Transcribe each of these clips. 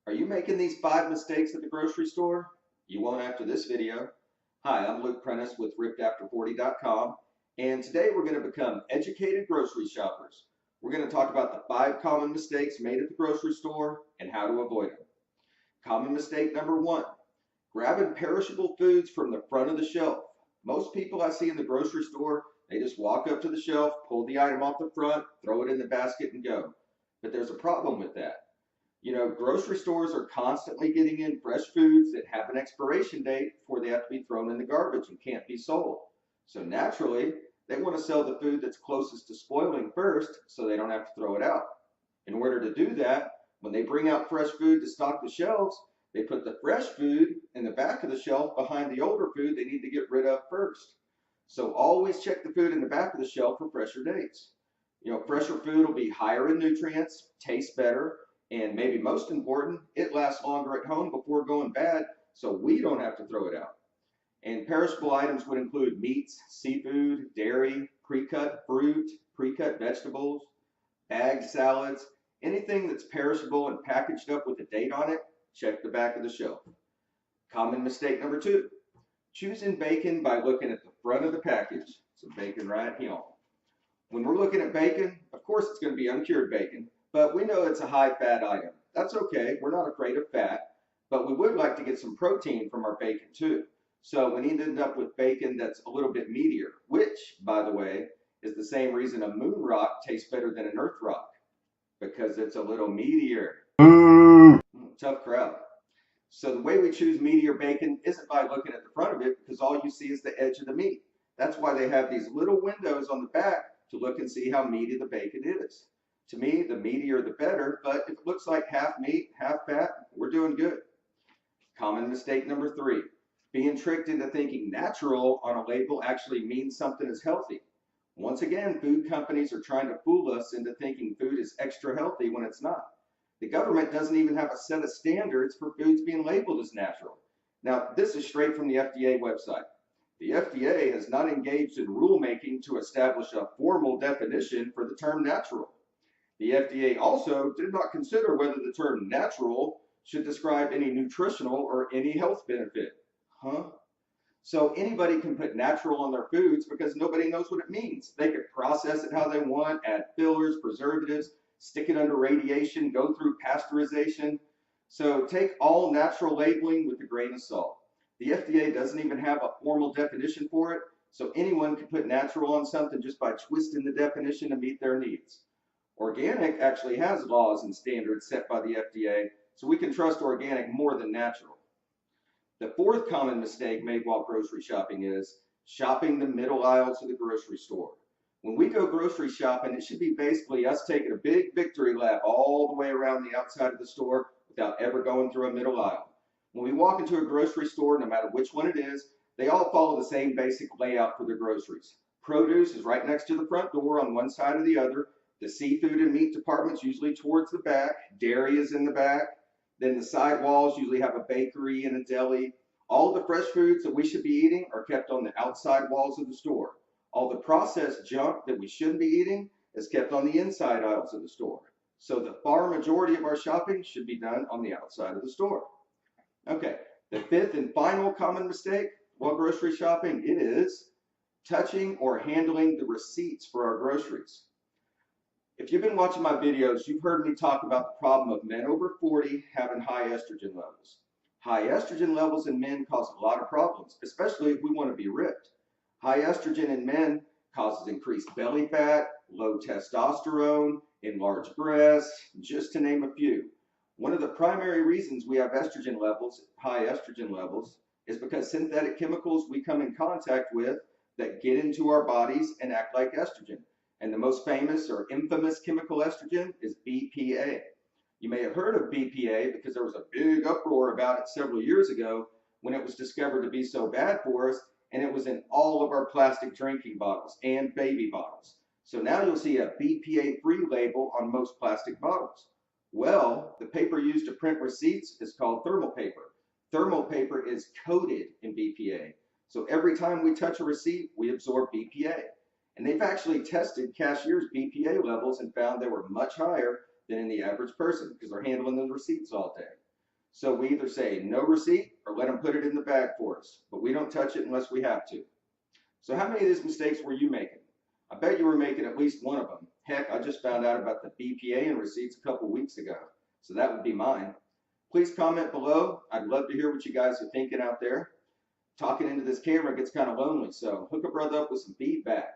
Are you making these 5 mistakes at the grocery store? You won't after this video. Hi, I'm Luke Prentice with RippedAfter40.com, and today we're going to become educated grocery shoppers. We're going to talk about the 5 common mistakes made at the grocery store and how to avoid them. Common mistake number 1, grabbing perishable foods from the front of the shelf. Most people I see in the grocery store, they just walk up to the shelf, pull the item off the front, throw it in the basket and go. But there's a problem with that. Grocery stores are constantly getting in fresh foods that have an expiration date before they have to be thrown in the garbage and can't be sold. So naturally, they want to sell the food that's closest to spoiling first so they don't have to throw it out. In order to do that, when they bring out fresh food to stock the shelves, they put the fresh food in the back of the shelf behind the older food they need to get rid of first. So always check the food in the back of the shelf for fresher dates. Fresher food will be higher in nutrients, taste better, and maybe most important, it lasts longer at home before going bad, so we don't have to throw it out. And perishable items would include meats, seafood, dairy, pre-cut fruit, pre-cut vegetables, bagged salads, anything that's perishable and packaged up with a date on it, check the back of the shelf. Common mistake number 2, choosing bacon by looking at the front of the package. Some bacon right here. When we're looking at bacon, of course it's going to be uncured bacon, but we know it's a high fat item. That's okay, we're not afraid of fat, but we would like to get some protein from our bacon too. So we need to end up with bacon that's a little bit meatier, which, by the way, is the same reason a moon rock tastes better than an earth rock, because it's a little meatier. Tough crowd. So the way we choose meatier bacon isn't by looking at the front of it, because all you see is the edge of the meat. That's why they have these little windows on the back to look and see how meaty the bacon is. To me, the meatier the better, but if it looks like half meat, half fat, we're doing good. Common mistake number 3, being tricked into thinking natural on a label actually means something is healthy. Once again, food companies are trying to fool us into thinking food is extra healthy when it's not. The government doesn't even have a set of standards for foods being labeled as natural. Now, this is straight from the FDA website. The FDA has not engaged in rulemaking to establish a formal definition for the term natural. The FDA also did not consider whether the term natural should describe any nutritional or any health benefit. So anybody can put natural on their foods because nobody knows what it means. They could process it how they want, add fillers, preservatives, stick it under radiation, go through pasteurization. So take all natural labeling with a grain of salt. The FDA doesn't even have a formal definition for it, so anyone can put natural on something just by twisting the definition to meet their needs. Organic actually has laws and standards set by the FDA, so we can trust organic more than natural. The 4th common mistake made while grocery shopping is shopping the middle aisles of the grocery store. When we go grocery shopping, it should be basically us taking a big victory lap all the way around the outside of the store without ever going through a middle aisle. When we walk into a grocery store, no matter which one it is, they all follow the same basic layout for their groceries. Produce is right next to the front door on one side or the other. The seafood and meat department's usually towards the back. Dairy is in the back. Then the side walls usually have a bakery and a deli. All the fresh foods that we should be eating are kept on the outside walls of the store. All the processed junk that we shouldn't be eating is kept on the inside aisles of the store. So the far majority of our shopping should be done on the outside of the store. Okay, the 5th and final common mistake while grocery shopping is touching or handling the receipts for our groceries. If you've been watching my videos, you've heard me talk about the problem of men over 40 having high estrogen levels. High estrogen levels in men cause a lot of problems, especially if we want to be ripped. High estrogen in men causes increased belly fat, low testosterone, enlarged breasts, just to name a few. One of the primary reasons we have estrogen levels, high estrogen levels, is because synthetic chemicals we come in contact with that get into our bodies and act like estrogen. And the most famous or infamous chemical estrogen is BPA. You may have heard of BPA because there was a big uproar about it several years ago when it was discovered to be so bad for us, and it was in all of our plastic drinking bottles and baby bottles. So now you'll see a BPA-free label on most plastic bottles. Well, the paper used to print receipts is called thermal paper. Thermal paper is coated in BPA. So every time we touch a receipt, we absorb BPA. And they've actually tested cashiers' BPA levels and found they were much higher than in the average person because they're handling those receipts all day. So we either say no receipt or let them put it in the bag for us, but we don't touch it unless we have to. So how many of these mistakes were you making? I bet you were making at least one of them. Heck, I just found out about the BPA and receipts a couple weeks ago, so that would be mine. Please comment below. I'd love to hear what you guys are thinking out there. Talking into this camera gets kind of lonely, so hook a brother up with some feedback.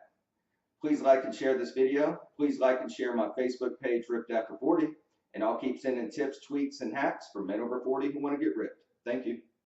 Please like and share this video. Please like and share my Facebook page, Ripped After 40, and I'll keep sending tips, tweaks, and hacks for men over 40 who want to get ripped. Thank you.